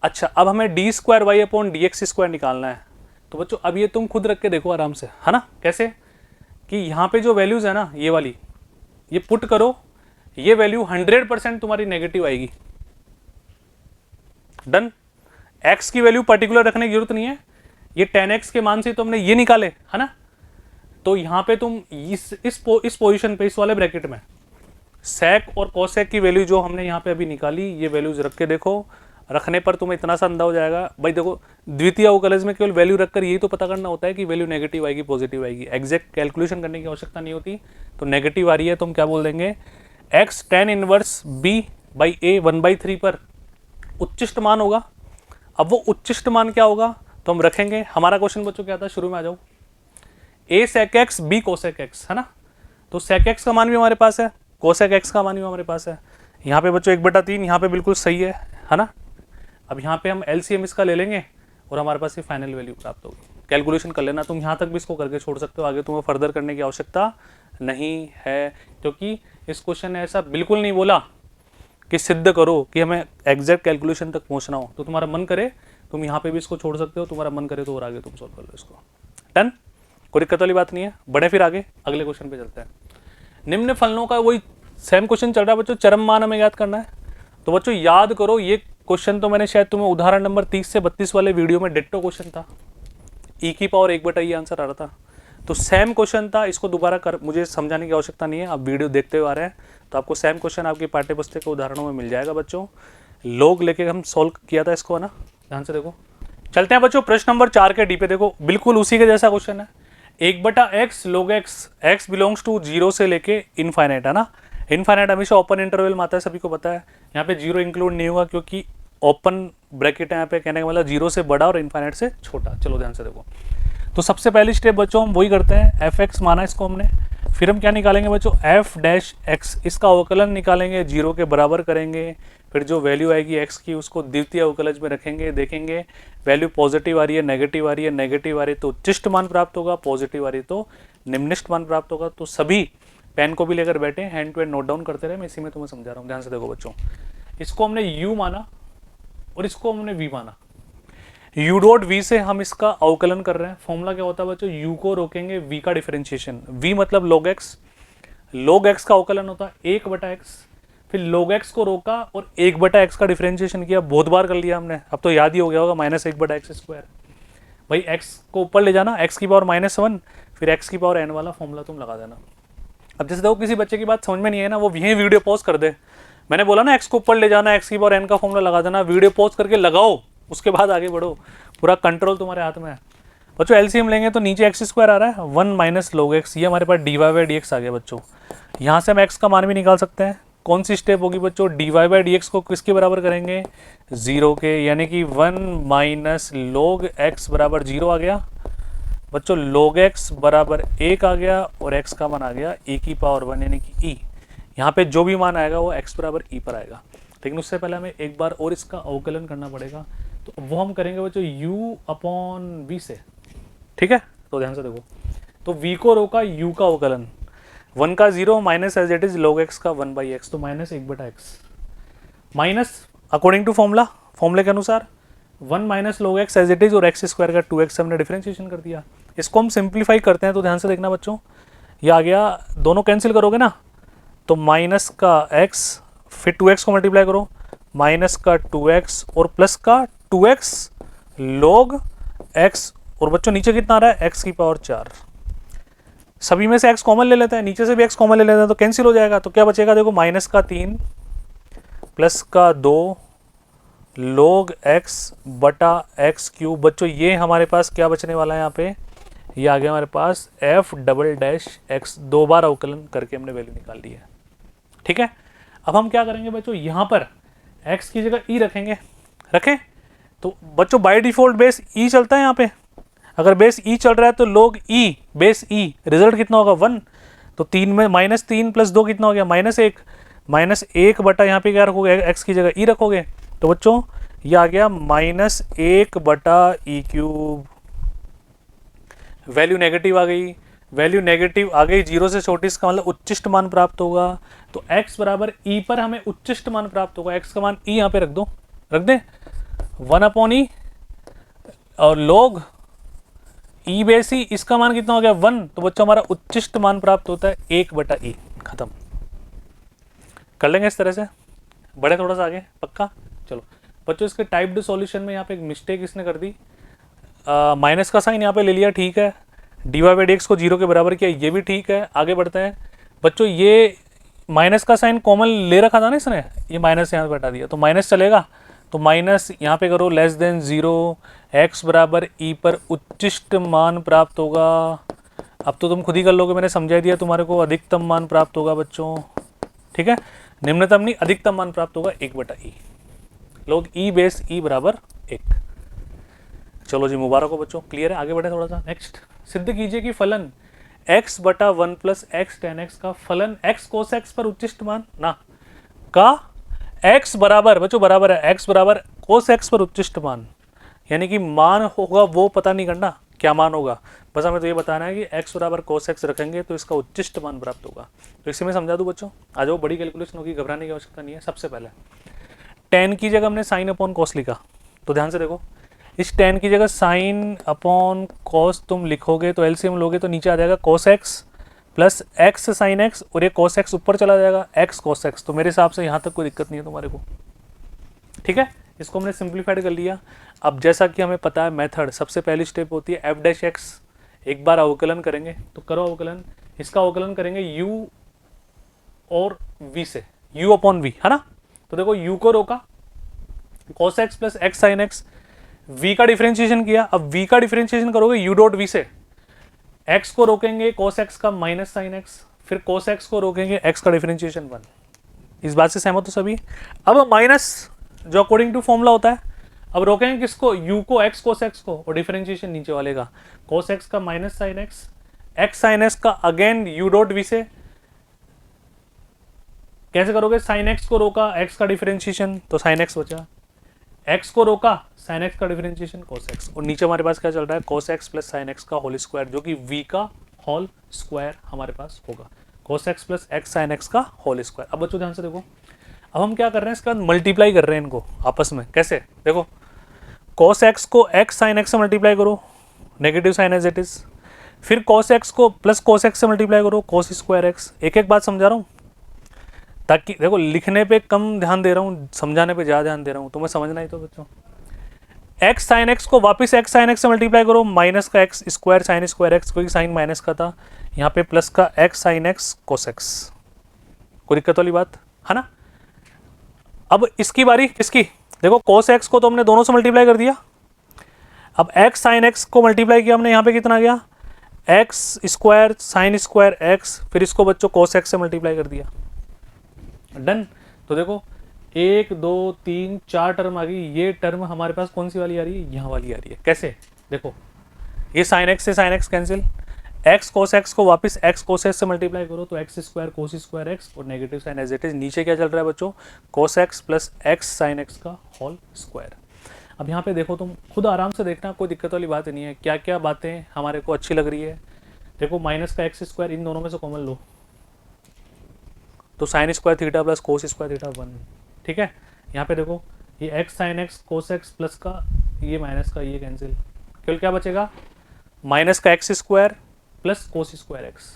अच्छा अब हमें d square y upon d x square निकालना है। तो बच्चों अब ये तुम खुद रख के देखो आराम से, है ना, कैसे कि यहाँ पे जो वैल्यूज है ना ये वाली, ये पुट करो, ये वैल्यू 100% तुम्हारी नेगेटिव आएगी। डन। एक्स की वैल्यू पर्टिकुलर रखने की जरूरत नहीं है, ये 10x के मान से तो हमने ये निकाले, है ना। तो यहाँ पे तुम इस पोजीशन पे, इस वाले ब्रैकेट में सेक और कोसेक की वैल्यू जो हमने यहाँ पे अभी निकाली, ये वैल्यूज रख के देखो, रखने पर तुम्हें इतना सा अंदाजा हो जाएगा भाई। देखो द्वितीय अवकलज में केवल वैल्यू रखकर यही तो पता करना होता है कि वैल्यू नेगेटिव आएगी पॉजिटिव आएगी, एग्जैक्ट कैलकुलेशन करने की आवश्यकता नहीं होती। तो नेगेटिव आ रही है तो हम क्या बोल देंगे, x tan inverse b by a 1/3 पर उच्चिष्ट मान होगा। अब वो उच्चिष्ट मान क्या होगा तो हम रखेंगे, हमारा क्वेश्चन बच्चों क्या था, शुरू में आ जाओ, a sec x b cosec x, है ना। तो sec x का मान भी हमारे पास है, cosec x का मान भी हमारे पास है। यहाँ पे बच्चों 1/3 यहाँ पे बिल्कुल सही है ना। अब यहाँ पे हम LCM इसका ले लेंगे और हमारे पास ये फाइनल वैल्यू प्राप्त होगी। कैलकुलेशन कर लेना, तुम यहाँ तक भी इसको करके छोड़ सकते हो, आगे तुम्हें फर्दर करने की आवश्यकता नहीं है, क्योंकि इस क्वेश्चन ने ऐसा बिल्कुल नहीं बोला कि सिद्ध करो कि हमें एग्जैक्ट कैलकुलेशन तक पहुंचना हो, तो तुम्हारा मन करे तुम यहाँ पे भी इसको छोड़ सकते हो, तुम्हारा मन करे तो और आगे तुम सॉल्व कर लो इसको। डन, कोई दिक्कत वाली बात नहीं है। बढ़े फिर आगे अगले क्वेश्चन पे चलते हैं। निम्न फलनों का वही सेम क्वेश्चन चल रहा है बच्चों, चरम मान हमें याद करना है। तो बच्चों याद करो, ये क्वेश्चन तो मैंने शायद तुम्हें उदाहरण नंबर 30 से 32 वाले वीडियो में डिट्टो क्वेश्चन था, ई की पावर 1 बटा ई आंसर आ रहा था। तो सेम क्वेश्चन था, इसको दोबारा कर मुझे समझाने की आवश्यकता नहीं है, आप वीडियो देखते हुए आ रहे हैं तो आपको सेम क्वेश्चन आपकी पाठ्यपुस्तक के उदाहरणों में मिल जाएगा बच्चों। लोग लेके हम सॉल्व किया था इसको, है ना, ध्यान से देखो। चलते हैं बच्चों प्रश्न नंबर 4 के डी पे। देखो बिल्कुल उसी के जैसा क्वेश्चन है, 1/x log x belongs to 0 से लेके इनफाइनाइट, है ना। इनफाइनाइट हमेशा ओपन इंटरवल में आता है, सभी को पता है। यहाँ पे 0 इंक्लूड नहीं होगा क्योंकि ओपन ब्रैकेट है यहाँ पे, कहने का मतलब 0 से बड़ा और इनफाइनाइट से छोटा। चलो ध्यान से देखो, तो सबसे पहली स्टेप बच्चों हम वही करते हैं, f(x) माना इसको हमने, फिर हम क्या निकालेंगे बच्चों, f'(x), इसका अवकलन निकालेंगे, 0 के बराबर करेंगे, फिर जो वैल्यू आएगी x की उसको द्वितीय अवकलज में रखेंगे, देखेंगे वैल्यू पॉजिटिव आ रही है, नेगेटिव आ रही है, नेगेटिव आ रही है तो उच्चिष्ट मान प्राप्त होगा, पॉजिटिव आ रही है तो निम्निष्ट मान प्राप्त होगा। तो सभी पेन को भी लेकर बैठे, hand to hand note down करते रहे, मैं इसी में तुम्हें समझा रहा हूँ। ध्यान से देखो बच्चों, इसको हमने u माना और इसको हमने v माना, u डॉट v से हम इसका अवकलन कर रहे हैं। फॉर्मूला क्या होता है बच्चों, u को रोकेंगे, v का डिफरेंशिएशन, v मतलब log x, log x का अवकलन होता है 1/x, फिर log x को रोका और 1/x का डिफरेंशिएशन किया, बहुत बार कर लिया हमने, अब तो याद ही हो गया होगा, -1/x²। भाई x को ऊपर ले जाना, x की पावर -1, फिर x की पावर n वाला फॉर्मूला तुम लगा देना। अब जैसे देखो किसी बच्चे की बात समझ में नहीं है ना, वो यहीं वीडियो पॉज कर दे, मैंने बोला ना x को ऊपर ले जाना, x की पावर n का फॉर्मूला लगा देना, वीडियो पॉज करके लगाओ, उसके बाद आगे बढ़ो, पूरा कंट्रोल तुम्हारे हाथ में है। बच्चों एलसीएम लेंगे तो नीचे x² आ रहा है, 1 - log x, ये हमारे पास dy/dx आ गया बच्चों। यहाँ से हम x का मान भी निकाल सकते हैं। कौन सी स्टेप होगी बच्चों, dy/dx को किसके बराबर करेंगे, 0 के, यानी कि 1 - log x बराबर 0 आ गया बच्चों, log x बराबर 1 आ गया और x का मान आ गया e की पावर 1 यानी कि e। यहाँ पे जो भी मान आएगा वो x बराबर e पर आएगा, लेकिन उससे पहले हमें एक बार और इसका अवकलन करना पड़ेगा, तो वो हम करेंगे बच्चों u/v से, ठीक है। तो ध्यान से देखो, तो v को रोका, u का अवकलन, 1 का 0 minus as it is log x का 1/x, तो -1/x, माइनस अकॉर्डिंग टू फॉर्मूले के अनुसार 1 - log x as it is, और x² का 2x हमने डिफरेंशिएशन कर दिया। इसको हम सिंप्लीफाई करते हैं, तो ध्यान से देखना बच्चों, ये आ गया, दोनों कैंसिल करोगे ना तो माइनस का x, फिर 2x को मल्टीप्लाई करो, माइनस का 2x और प्लस का 2x log x, और बच्चों नीचे कितना आ रहा है, x की पावर 4। सभी में से x कॉमन ले लेते हैं, नीचे से भी x कॉमन ले लेते हैं, तो कैंसिल हो जाएगा। तो क्या बचेगा, देखो माइनस का 3 प्लस का 2 log x बटा x³ बच्चों, ये हमारे पास क्या बचने वाला है, यहाँ पे ये आ गया हमारे पास f'(x), 2 बार अवकलन करके हमने वैल्यू निकाल ली है, ठीक है। अब हम क्या करेंगे बच्चों, यहाँ पर x की जगह e रखेंगे, रखें तो बच्चों बाय डिफॉल्ट बेस e चलता है यहाँ पे, अगर बेस e चल रहा है तो log e base e, result कितना होगा 1, तो 3 में -3 + 2 कितना हो गया, -1, -1 बटा यहाँ पे क्या रखोगे, x की जगह e रखोगे, तो बच्चों ये आ गया -1/e³। वैल्यू नेगेटिव आ गई, वैल्यू नेगेटिव आ गई, 0 से छोटी, इसका मतलब उच्चिष्ट मान प्राप्त होगा। तो x बराबर e पर हमें उच्चिष्ट मान प्राप्त होगा, x का मान e यहाँ पे रख दो, रख दे 1/e, और log e बेस e, इसका मान कितना हो गया 1, तो बच्चों हमारा उच्चिष्ट मान प्राप्त होता है 1/e। खत्म, कर लेंगे इस तरह से, बढ़े थोड़ा सा आगे, पक्का। चलो बच्चों, इसके टाइप्ड सॉल्यूशन में यहाँ पे एक मिस्टेक इसने कर दी, माइनस का साइन यहाँ पे ले लिया, ठीक है, dy/dx को 0 के बराबर किया, ये भी ठीक है। आगे बढ़ते हैं बच्चों, ये माइनस का साइन कॉमन ले रखा था ना इसने, ये माइनस यहाँ पे हटा दिया, तो माइनस चलेगा, तो माइनस यहाँ पे करो <0, x बराबर e पर उच्चिष्ट मान प्राप्त होगा। अब तो तुम खुद ही कर लोगे, मैंने समझा दिया तुम्हारे को, अधिकतम मान प्राप्त होगा बच्चों, ठीक है, निम्नतम नहीं अधिकतम मान प्राप्त होगा 1/e, log e base e बराबर 1। चलो जी, मुबारक हो बच्चों, क्लियर है। आगे बढ़े थोड़ा सा, नेक्स्ट, सिद्ध कीजिए कि फलन x/1 + x tan x का फलन x cos x पर उच्चिष्ट मान ना का x बराबर, बच्चों बराबर है x बराबर cos x पर उच्चिष्ट मान, यानी कि मान होगा वो पता नहीं करना, क्या मान होगा, बस हमें तो ये बताना है कि x बराबर cos x रखेंगे तो इसका उच्चिष्ट मान प्राप्त होगा। तो इसी में समझा दूं बच्चों, आ जाओ, बड़ी कैलकुलेशन होगी, घबराने की आवश्यकता नहीं है। सबसे पहले tan की जगह हमने sin अपॉन cos लिखा, तो ध्यान से देखो, इस tan की जगह sin अपॉन cos तुम लिखोगे तो एलसीएम लोगे तो नीचे आ जाएगा cos x plus x sin x, और ये cos x ऊपर चला जाएगा x cos x। तो मेरे हिसाब से यहाँ तक कोई दिक्कत नहीं है तुम्हारे को, ठीक है। इसको हमने सिंप्लीफाइड कर लिया। अब जैसा कि हमें पता है मेथड, सबसे पहली स्टेप होती है एफ डैश एक्स, एक बार अवकलन करेंगे, तो करो अवकलन, इसका अवकलन करेंगे u और v से, u अपॉन v, है ना। तो देखो u को रोका cos x plus x sine x, v का डिफरेंशिएशन किया, अब v का डिफरेंशिएशन करोगे u डॉट v से, x को रोकेंगे cos x का माइनस साइन x, फिर cos x को रोकेंगे x का डिफरेंशिएशन 1। इस बात से सहमत हो सभी। अब माइनस जो अकॉर्डिंग टू फॉर्मूला होता है, अब रोकेंगे किसको, u को x cos x को, और डिफरेंशिएशन नीचे वाले का cos x का minus sine x, x sine x का अगेन u डॉट v से, कैसे करोगे, साइन x को रोका x का डिफरेंशिएशन तो साइन x बचा, x को रोका साइन x का डिफरेंशिएशन cos x, और नीचे हमारे पास क्या चल रहा है cos x plus sign x का होल स्क्वायर, जो कि v का होल स्क्वायर हमारे पास होगा, cos x plus x sine x का होल स्क्वायर। अब बच्चों ध्यान से देखो, अब हम क्या कर रहे हैं, इसके बाद मल्टीप्लाई कर रहे हैं इनको आपस में। कैसे, देखो cos x को x sin x से मल्टीप्लाई करो, negative sine as it is, फिर cos x को प्लस cos x से मल्टीप्लाई करो, cos स्क्वायर x। एक एक बात समझा रहा हूँ, ताकि देखो लिखने पे कम ध्यान दे रहा हूँ, समझाने पे ज़्यादा ध्यान दे रहा हूँ, तुम्हें समझना ही तो बच्चों। x sin x को वापस x sin x से मल्टीप्लाई करो, माइनस का x square sine square x, क्योंकि साइन माइनस का था, यहाँ पे प्लस का x sin x cos x। कोई दिक्कत वाली बात है ना। अब इसकी बारी किसकी, देखो cos x को तो हमने दोनों से मल्टीप्लाई कर दिया, अब x sin x को मल्टीप्लाई किया हमने, यहाँ पे कितना आ गया x square sine square x, फिर इसको बच्चों cos x से मल्टीप्लाई कर दिया, डन। तो देखो 1 2 3 4 टर्म आ गई, ये टर्म हमारे पास कौन सी वाली आ रही है, यहाँ वाली आ रही है। कैसे, देखो ये साइन x से sine x cancel, x cos x को वापस x cos x से मल्टीप्लाई करो तो x square cos square x, और negative sine as it is, नीचे क्या चल रहा है बच्चों, cos x plus x sine x का होल स्क्वायर। अब यहाँ पे देखो, तुम खुद आराम से देखना, कोई दिक्कत वाली बात नहीं है, क्या क्या बातें हमारे को अच्छी लग रही है। देखो माइनस का एक्स स्क्वायर इन दोनों में से कॉमन लो, तो sign square theta plus cos square theta 1, ठीक है। यहाँ पे देखो ये x sine x cos x plus का ये माइनस का ये कैंसिल, केवल क्या बचेगा, माइनस का x square plus cos square x,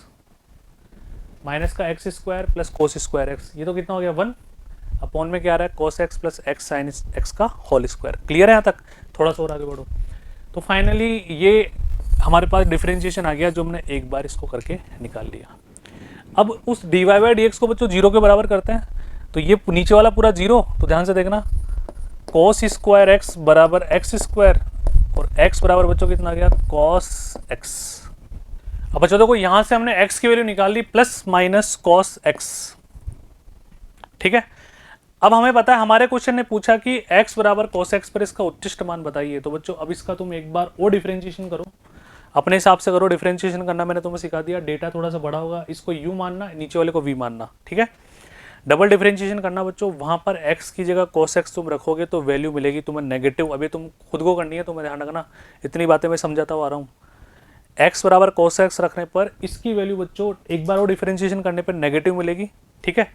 minus का x square plus cos square x, ये तो कितना हो गया 1, अपॉन में क्या आ रहा है cos x plus x sine x का होल स्क्वायर। क्लियर है यहाँ तक, थोड़ा सा और आगे बढ़ो। तो फाइनली ये हमारे पास डिफरेंशिएशन आ गया, जो हमने एक बार इसको करके निकाल लिया। अब उस d y by d x को बच्चों जीरो के बराबर करते हैं, तो ये नीचे वाला पूरा जीरो, तो ध्यान से देखना कोस स्क्वायर एक्स बराबर एक्स स्क्वायर, और एक्स बराबर बच्चों कितना आ गया कॉस एक्स। अब बच्चों देखो यहाँ से हमने एक्स की वैल्यू निकाल ली प्लस माइनस कॉस एक्स, ठीक है। अब हमें पता है हमारे क्वेश्चन ने पूछा कि x बराबर cos x पर इसका उच्चिष्ट मान बताइए। तो बच्चों अब इसका तुम एक बार और डिफरेंशिएशन करो, अपने हिसाब से करो। डिफरेंशिएशन करना मैंने तुम्हें सिखा दिया, डेटा थोड़ा सा बड़ा होगा, इसको u मानना, नीचे वाले को v मानना, ठीक है। डबल डिफरेंशिएशन करना बच्चों, वहां पर x की जगह cos x तुम रखोगे तो वैल्यू मिलेगी तुम्हें नेगेटिव। अभी तुम खुद को करनी है, तुम्हें ध्यान रखना, इतनी बातें मैं समझाता हुआ आ रहा हूँ। x बराबर cos x रखने पर इसकी वैल्यू बच्चों एक बार और डिफरेंशिएशन करने पर नेगेटिव मिलेगी, ठीक है।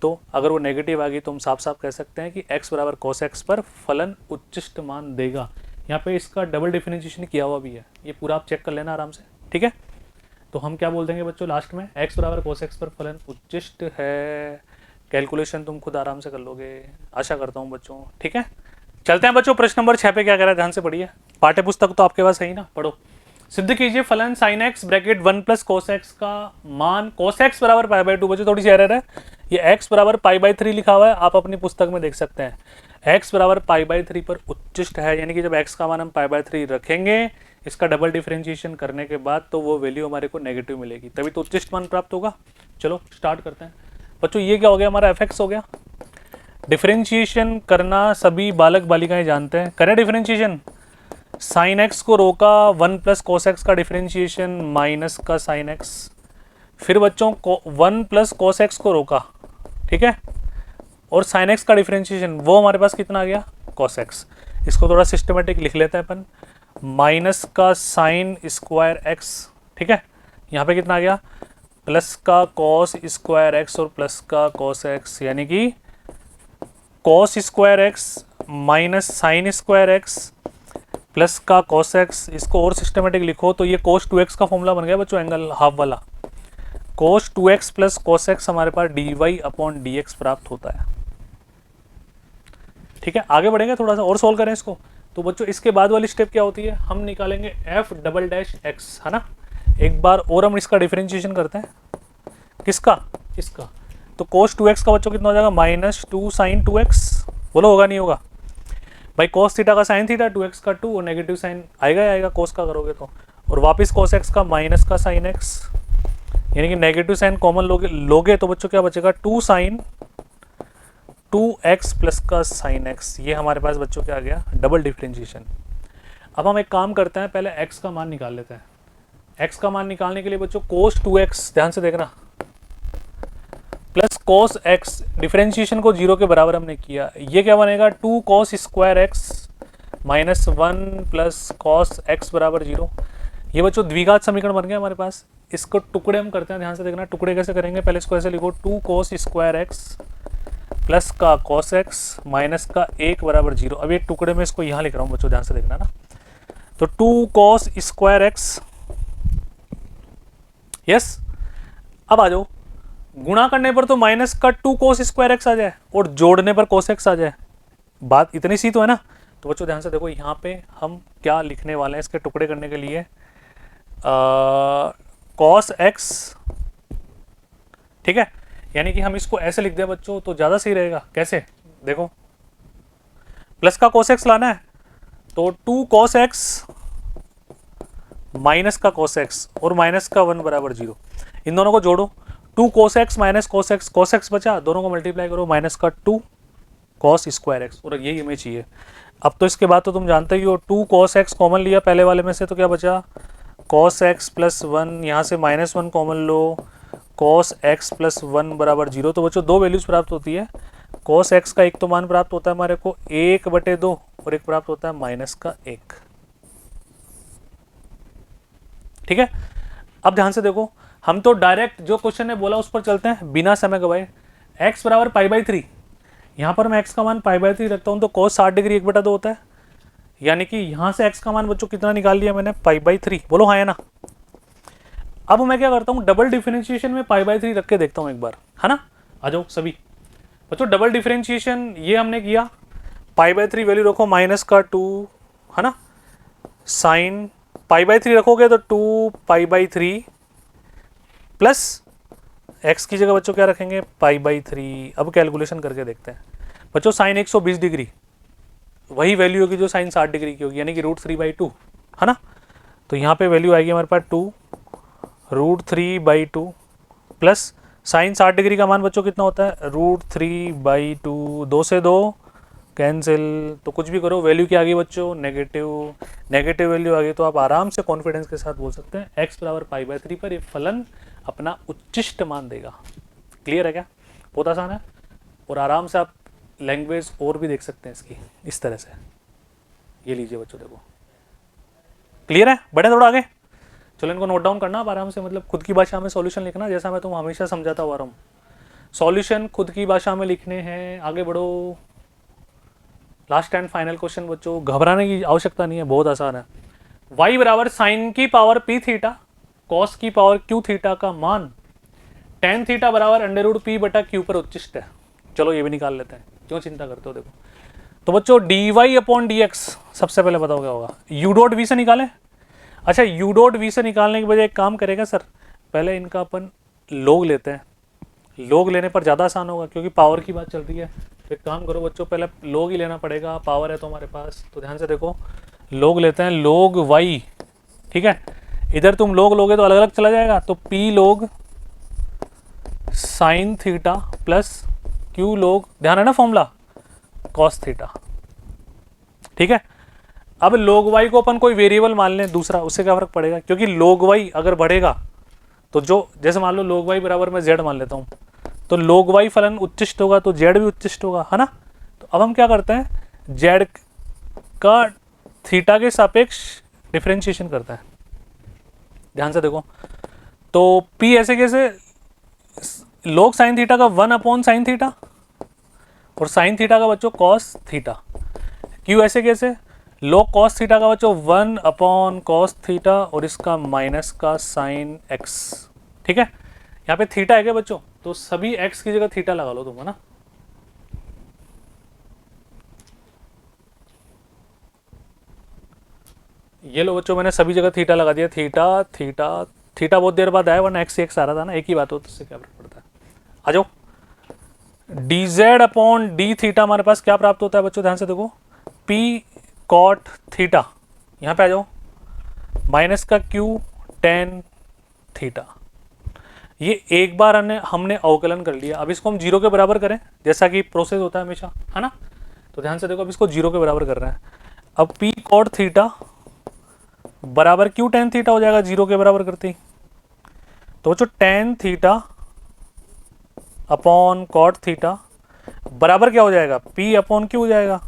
तो अगर वो नेगेटिव आ गई तो हम साफ साफ कह सकते हैं कि x बराबर cos x पर फलन उच्चिष्ट मान देगा। यहाँ पे इसका डबल डिफरेंशिएशन किया हुआ भी है, ये पूरा आप चेक कर लेना आराम से, ठीक है। तो हम क्या बोल देंगे बच्चों लास्ट में, x बराबर cos x पर फलन उच्चिष्ट है। कैलकुलेशन तुम खुद आराम से कर लोगे, आशा करता हूँ बच्चों, ठीक है। चलते हैं बच्चों प्रश्न नंबर 6 पे क्या कह रहा है, ध्यान से पढ़िए। पाठ्य पुस्तक तो आपके पास है ही ना, पढ़ो। सिद्ध कीजिए फलन sin x bracket 1 plus cos x का मान cos x बराबर पाई बाई 2। बच्चों थोड़ी सी एरर है, ये x बराबर पाई बाई 3 लिखा हुआ है, आप अपनी पुस्तक में देख सकते हैं। x बराबर पाई बाई 3 पर उच्चिष्ट है, यानी कि जब x का मान हम पाई बाई 3 रखेंगे इसका डबल डिफरेंशिएशन करने के बाद तो वो वैल्यू हमारे को नेगेटिव मिलेगी, तभी तो उच्चिष्ट मान प्राप्त होगा। चलो स्टार्ट करते हैं बच्चों। ये क्या हो गया, हमारा fx हो गया। डिफरेंशिएशन करना सभी बालक बालिकाएं जानते हैं, करें डिफरेंशिएशन। साइन एक्स को रोका 1 प्लस कोस एक्स का डिफरेंशिएशन माइनस का साइन एक्स, फिर बच्चों को 1 प्लस कोस एक्स को रोका, ठीक है, और साइन एक्स का डिफरेंशिएशन वो हमारे पास कितना आ गया कॉस एक्स। इसको थोड़ा सिस्टमेटिक लिख लेते हैं अपन। माइनस का साइन स्क्वायर एक्स, ठीक है। यहाँ पे कितना आ गया, प्लस का कॉस स्क्वायर एक्स और प्लस का कॉस एक्स, यानी कि cos square x minus sine square x plus का कॉस एक्स। इसको और सिस्टमेटिक लिखो तो ये cos 2x का फॉर्मूला बन गया बच्चों, एंगल हाफ वाला। cos 2x plus cos x हमारे पास dy अपॉन dx प्राप्त होता है, ठीक है। आगे बढ़ेंगे, थोड़ा सा और सोल्व करें इसको। तो बच्चों इसके बाद वाली स्टेप क्या होती है, हम निकालेंगे f डबल डैश x, है ना। एक बार और हम इसका डिफरेंशिएशन करते हैं, किसका, इसका। तो cos 2x का बच्चों कितना हो जाएगा, माइनस 2 साइन 2x, बोलो होगा नहीं होगा भाई। cos थीटा का साइन थीटा, 2x का 2 और नेगेटिव साइन आएगा ही आएगा cos का करोगे तो, और वापस cos x का माइनस का साइन x, यानी कि नेगेटिव साइन कॉमन लोगे तो बच्चों क्या बचेगा, 2 साइन 2x प्लस का साइन x। ये हमारे पास बच्चों क्या आ गया, डबल डिफरेंशिएशन। अब हम एक काम करते हैं, पहले x का मान निकाल लेते हैं। x का मान निकालने के लिए बच्चों cos 2x, ध्यान से देखना, प्लस cos x, डिफरेंशिएशन को 0 के बराबर हमने किया। ये क्या बनेगा, 2 cos square x minus 1 plus cos x बराबर 0। ये बच्चों द्विघात समीकरण बन गया हमारे पास। इसको टुकड़े हम करते हैं, ध्यान से देखना, टुकड़े कैसे करेंगे। पहले इसको ऐसे लिखो, 2 cos स्क्वायर एक्स प्लस का cos x माइनस का 1 बराबर 0। अब ये टुकड़े में इसको यहाँ लिख रहा हूँ बच्चों, ध्यान से देखना ना। तो 2 cos स्क्वायर एक्स, यस। अब आ जाओ, गुणा करने पर तो माइनस का 2 cos स्क्वायर एक्स आ जाए और जोड़ने पर cos x आ जाए, बात इतनी सी तो है ना। तो बच्चों ध्यान से देखो, यहाँ पे हम क्या लिखने वाले हैं इसके टुकड़े करने के लिए, cos x, ठीक है। यानी कि हम इसको ऐसे लिख दें बच्चों तो ज़्यादा सही रहेगा। कैसे, देखो, प्लस का cos x लाना है तो 2 cos x माइनस का cos x और माइनस का 1 बराबर 0, इन दोनों को जोड़ो। 2 cos x minus cos x बचा, दोनों को मल्टीप्लाई करो, माइनस का 2 cos स्क्वायर x, और यही हमें चाहिए। अब तो इसके बाद तो तुम जानते ही हो, 2 cos x कॉमन लिया पहले वाले में से तो क्या बचा, cos x प्लस 1, यहाँ से माइनस 1 कॉमन लो, cos x प्लस 1 बराबर 0। तो बच्चों दो वैल्यूज प्राप्त होती है। cos x का एक तो मान प्राप्त होता है हमारे को 1/2 और एक प्राप्त होता है माइनस का 1, ठीक है। अब ध्यान से देखो, हम तो डायरेक्ट जो क्वेश्चन ने बोला उस पर चलते हैं बिना समय गवाए। x बराबर π/3, यहाँ पर मैं x का मान π/3 रखता हूँ तो cos 60 डिग्री 1/2 होता है, यानी कि यहाँ से x का मान बच्चों कितना निकाल लिया मैंने, π/3, बोलो हाँ है ना। अब मैं क्या करता हूँ, डबल डिफरेंशिएशन में π/3 रख के देखता हूँ एक बार, है ना। आ जाओ सभी बच्चों, डबल डिफरेंशिएशन ये हमने किया, π/3 वैल्यू रखो माइनस का 2, है ना, साइन π/3 रखोगे तो 2π/3 प्लस x की जगह बच्चों क्या रखेंगे, π/3। अब कैलकुलेशन करके देखते हैं बच्चों, साइन 120 डिग्री वही वैल्यू होगी जो साइन 60 डिग्री की होगी, यानी कि √3/2, है ना। तो यहाँ पे वैल्यू आएगी हमारे पास 2 √3/2 प्लस साइन 60 डिग्री का मान बच्चों कितना होता है, √3/2, 2 से 2 कैंसिल, तो कुछ भी करो वैल्यू क्या आ गई बच्चों, नेगेटिव वैल्यू आ गई। तो आप आराम से कॉन्फिडेंस के साथ बोल सकते हैं x बराबर π/3 पर ये फलन अपना उच्चिष्ट मान देगा। क्लियर है क्या, बहुत आसान है। और आराम से आप लैंग्वेज और भी देख सकते हैं इसकी, इस तरह से। ये लीजिए बच्चों, देखो क्लियर है, बढ़े थोड़ा आगे। चलो इनको नोट डाउन करना आप आराम से, मतलब खुद की भाषा में सॉल्यूशन लिखना, जैसा मैं तुम हमेशा समझाता हुआ रहा हूँ। सॉल्यूशन खुद की भाषा में लिखने हैं। आगे बढ़ो, लास्ट एंड फाइनल क्वेश्चन बच्चों, घबराने की आवश्यकता नहीं है, बहुत आसान है। y बराबर साइन की पावर p थीटा कॉस की पावर q थीटा का मान tan थीटा बराबर √p/q पर उच्चिष्ट है। चलो ये भी निकाल लेते हैं, क्यों चिंता करते हो। देखो तो बच्चों dy/dx सबसे पहले बताओ क्या होगा, u.v से निकालें। अच्छा, u.v से निकालने के बजाय एक काम करेगा सर, पहले इनका अपन लोग लेते हैं। लोग लेने पर ज़्यादा आसान होगा क्योंकि पावर की बात चल रही है। तो एक काम करो बच्चों, पहले लोग ही लेना पड़ेगा, पावर है तो हमारे पास। तो ध्यान से देखो, लोग लेते हैं, लोग y, ठीक है। इधर तुम लोग लोगे तो अलग अलग चला जाएगा, तो p लोग साइन थीटा प्लस q लोग, ध्यान है ना फॉर्मूला, कॉस थीटा, ठीक है। अब लोग y को अपन कोई वेरिएबल मान लें दूसरा, उससे क्या फर्क पड़ेगा, क्योंकि लोग y अगर बढ़ेगा तो जो, जैसे मान लो लोग y बराबर मैं z मान लेता हूँ, तो लोग y फलन उच्चिष्ट होगा तो z भी उच्चिष्ट होगा, है ना। तो अब हम क्या करते हैं, z का थीटा के सापेक्ष डिफरेंशिएशन करता है, ध्यान से देखो। तो P ऐसे कैसे, log साइन थीटा का 1 अपॉन साइन थीटा और साइन थीटा का बच्चों कॉस थीटा। Q ऐसे कैसे, log कॉस थीटा का बच्चों 1 अपॉन कॉस थीटा और इसका माइनस का साइन x। ठीक है, यहाँ पे थीटा है क्या बच्चों, तो सभी x की जगह थीटा लगा लो तुम, है ना। ये लो बच्चों, मैंने सभी जगह थीटा लगा दिया, थीटा थीटा थीटा बहुत देर बाद आया, वरना एक्स एक्स आ रहा था ना, एक ही बात हो तो उससे क्या फर्क पड़ता है। आ जाओ, D Z upon D theta हमारे पास क्या प्राप्त होता है बच्चों, ध्यान से देखो, पी कॉट थीटा, यहाँ पे आ जाओ, माइनस का क्यू टेन थीटा। ये एक बार हमने अवकलन कर लिया, अब इसको हम जीरो के बराबर करें, जैसा कि प्रोसेस होता है हमेशा, है ना। तो ध्यान से देखो, अब इसको जीरो के बराबर कर रहे हैं। अब पी कॉट थीटा बराबर क्यू टेन थीटा हो जाएगा जीरो के बराबर करते ही। तो बच्चों tan theta upon cot theta बराबर क्या हो जाएगा, पी अपॉन क्यू हो जाएगा।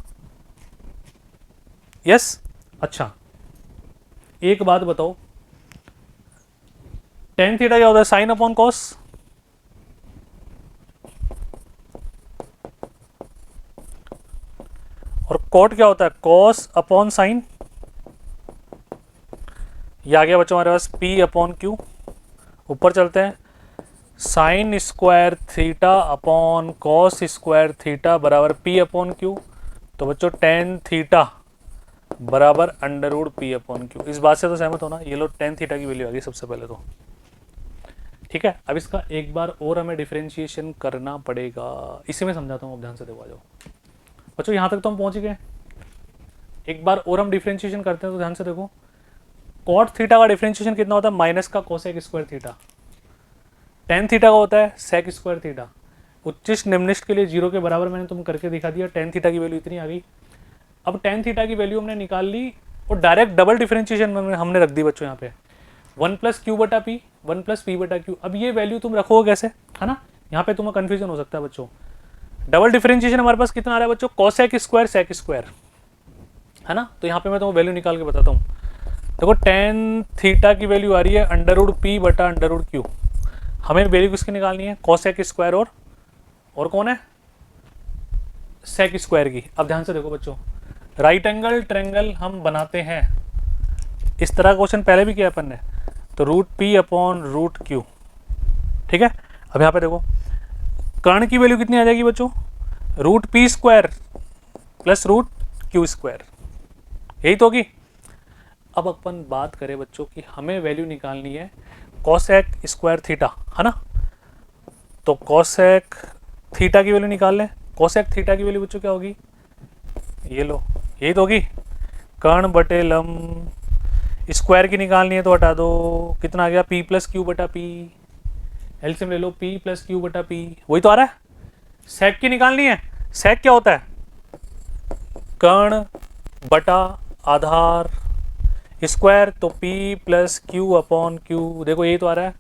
यस, अच्छा एक बात बताओ, टेन थीटा क्या होता है, साइन अपॉन कॉस। और कॉट क्या होता है, कॉस अपॉन साइन। ये आ गया बच्चों हमारे पास P अपॉन क्यू। ऊपर चलते हैं, sine square theta upon cos square theta बराबर P अपॉन क्यू। तो बच्चों टेन थीटा बराबर under root P upon Q. इस बात से तो सहमत हो ना, ये लो टेन थीटा की वैल्यू आ गई सबसे पहले तो। ठीक है, अब इसका एक बार और हमें डिफरेंशिएशन करना पड़ेगा, इसी में समझाता हूँ, अब ध्यान से देखो। आ जाओ बच्चों, यहाँ तक तो हम पहुँच गए, एक बार और हम डिफरेंशिएशन करते हैं, तो ध्यान से देखो, कॉट थीटा का डिफरेंशिएशन कितना होता है, माइनस का cosec square theta. Tan theta का होता है सेक स्क्वायर थीटा। उच्चिष्ट निम्निष्ट के लिए जीरो के बराबर मैंने तुम करके दिखा दिया, टेन थीटा की वैल्यू इतनी आ गई। अब टेन थीटा की वैल्यू हमने निकाल ली और डायरेक्ट डबल डिफरेंशिएशन में हमने रख दी बच्चों, यहाँ पे वन प्लस क्यू बटा पी, वन प्लस पी बटा क्यू। अब ये वैल्यू तुम रखोगे कैसे, है ना, यहाँ पे तुम्हें कंफ्यूजन हो सकता है बच्चों। डबल डिफरेंशिएशन हमारे पास कितना आ रहा है बच्चों, कोसेक स्क्वायर सेक स्क्वायर, है ना। तो यहाँ पे मैं तुम्हें वैल्यू निकाल के बताता हूँ। देखो टेन थीटा की वैल्यू आ रही है अंडर रूट पी बटा अंडर रूट क्यू। हमें वैल्यू किसकी निकालनी है, कोसेक स्क्वायर और कौन है, सेक स्क्वायर की। अब ध्यान से देखो बच्चों, राइट एंगल ट्रायंगल हम बनाते हैं, इस तरह का क्वेश्चन पहले भी किया अपन ने। तो root P upon root Q, ठीक है। अब यहाँ पे देखो, कर्ण की वैल्यू कितनी आ जाएगी बच्चों, root P square plus root Q square, यही तो होगी। अब अपन बात करें बच्चों कि हमें वैल्यू निकालनी है कोसेक स्क्वायर थीटा, है ना। तो कोसेक थीटा की वैल्यू निकाल लें। कोसेक थीटा की वैल्यू बच्चों क्या होगी, ये लो, यही तो होगी, कर्ण बटे लंब। स्क्वायर की निकालनी है तो हटा दो, कितना आ गया, पी प्लस क्यू बटा पी। एलसीएम ले लो, पी प्लस क्यू बटा पी, वही तो आ रहा है। सेक की निकालनी है, सेक क्या होता है, कर्ण बटा आधार स्क्वायर, तो P plus Q upon Q, देखो यही तो आ रहा है,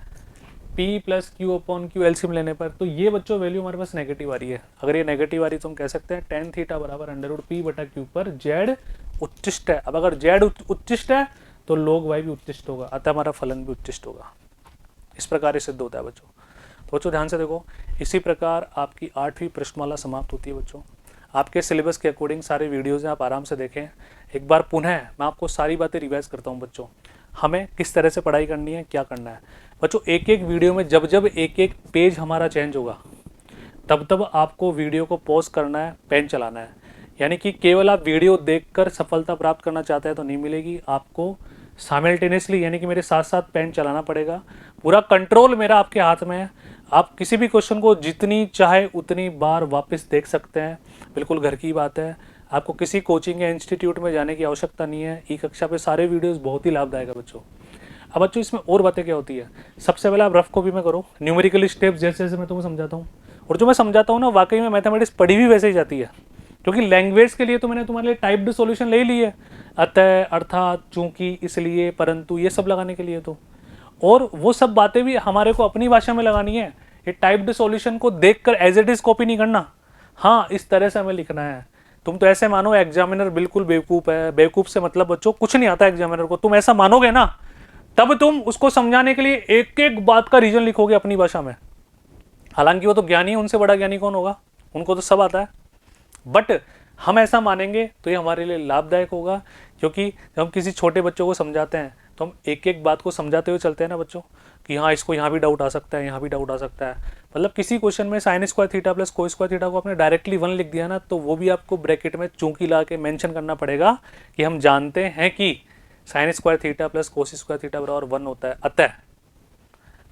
P plus Q upon Q LCM लेने पर। तो ये बच्चों वैल्यू हमारे पास नेगेटिव आ रही है। अगर ये नेगेटिव आ रही है तो हम कह सकते हैं टेन थीटा बराबर अंडर रूट पी बटा क्यू पर जेड उच्चिष्ट है। अब अगर जेड उच्चिष्ट है तो log y भी उच्चिष्ट होगा, अतः हमारा फलन भी उच्चिष्ट होगा। इस प्रकार ये सिद्ध होता है बच्चों। तो बच्चों ध्यान से देखो, इसी प्रकार आपकी 8वीं प्रश्नमाला समाप्त होती है बच्चों। आपके सिलेबस के अकॉर्डिंग सारे वीडियोज़ हैं, आप आराम से देखें। एक बार पुनः मैं आपको सारी बातें रिवाइज करता हूं बच्चों, हमें किस तरह से पढ़ाई करनी है, क्या करना है बच्चों। एक एक वीडियो में जब जब एक एक पेज हमारा चेंज होगा तब तब आपको वीडियो को पॉज करना है, पेन चलाना है। यानी कि केवल आप वीडियो देखकर सफलता प्राप्त करना चाहते हैं तो नहीं मिलेगी, आपको साइमल्टेनियसली यानी कि मेरे साथ साथ पेन चलाना पड़ेगा। पूरा कंट्रोल मेरा आपके हाथ में है। आप किसी भी क्वेश्चन को जितनी चाहे उतनी बार वापस देख सकते हैं, बिल्कुल घर की बात है। आपको किसी कोचिंग या इंस्टीट्यूट में जाने की आवश्यकता नहीं है। ई कक्षा पे सारे वीडियोस बहुत ही लाभदायक है बच्चों। अब बच्चों इसमें और बातें क्या होती है, सबसे पहले आप रफ कॉपी में करो, न्यूमेरिकल स्टेप्स जैसे जैसे मैं तुम्हें समझाता हूँ। और जो मैं समझाता हूँ ना, वाकई में मैथमेटिक्स पढ़ी भी वैसे ही जाती है, क्योंकि लैंग्वेज के लिए तो मैंने तुम्हारे लिए टाइप्ड सॉल्यूशन ले ही ली है, अतः अर्थात चूंकि इसलिए परंतु ये सब लगाने के लिए। तो और वो सब बातें भी हमारे को अपनी भाषा में लगानी है। ये टाइप्ड सॉल्यूशन को देखकर एज इट इज कॉपी नहीं करना, हाँ इस तरह से हमें लिखना है। तुम तो ऐसे मानो एग्जामिनर बिल्कुल बेवकूफ है, बेवकूफ से मतलब बच्चों कुछ नहीं आता एग्जामिनर को, तुम ऐसा मानोगे ना तब तुम उसको समझाने के लिए एक एक बात का रीजन लिखोगे अपनी भाषा में। हालांकि वो तो ज्ञानी है, उनसे बड़ा ज्ञानी कौन होगा, उनको तो सब आता है। बट हम ऐसा मानेंगे तो ये हमारे लिए लाभदायक होगा, क्योंकि जब हम किसी छोटे बच्चों को समझाते हैं तो हम एक एक बात को समझाते हुए चलते हैं ना बच्चों, कि हाँ इसको यहाँ भी डाउट आ सकता है, यहाँ भी डाउट आ सकता है। मतलब किसी क्वेश्चन में sign square theta plus cos square theta को आपने डायरेक्टली 1 लिख दिया ना, तो वो भी आपको ब्रैकेट में चूंकि ला के मेंशन करना पड़ेगा कि हम जानते हैं कि sign square theta plus cos square theta बराबर 1 होता है। अतः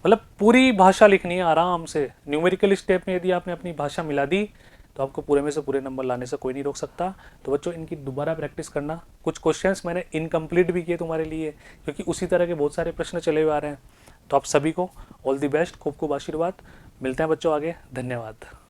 मतलब पूरी भाषा लिखनी है आराम से। न्यूमेरिकल स्टेप में यदि आपने अपनी भाषा मिला दी तो आपको पूरे में से पूरे नंबर लाने से कोई नहीं रोक सकता। तो बच्चों इनकी दोबारा प्रैक्टिस करना। कुछ क्वेश्चंस मैंने इनकम्प्लीट भी किए तुम्हारे लिए, क्योंकि उसी तरह के बहुत सारे प्रश्न चले हुए आ रहे हैं। तो आप सभी को ऑल द बेस्ट, खूब खूब आशीर्वाद। मिलते हैं बच्चों आगे, धन्यवाद।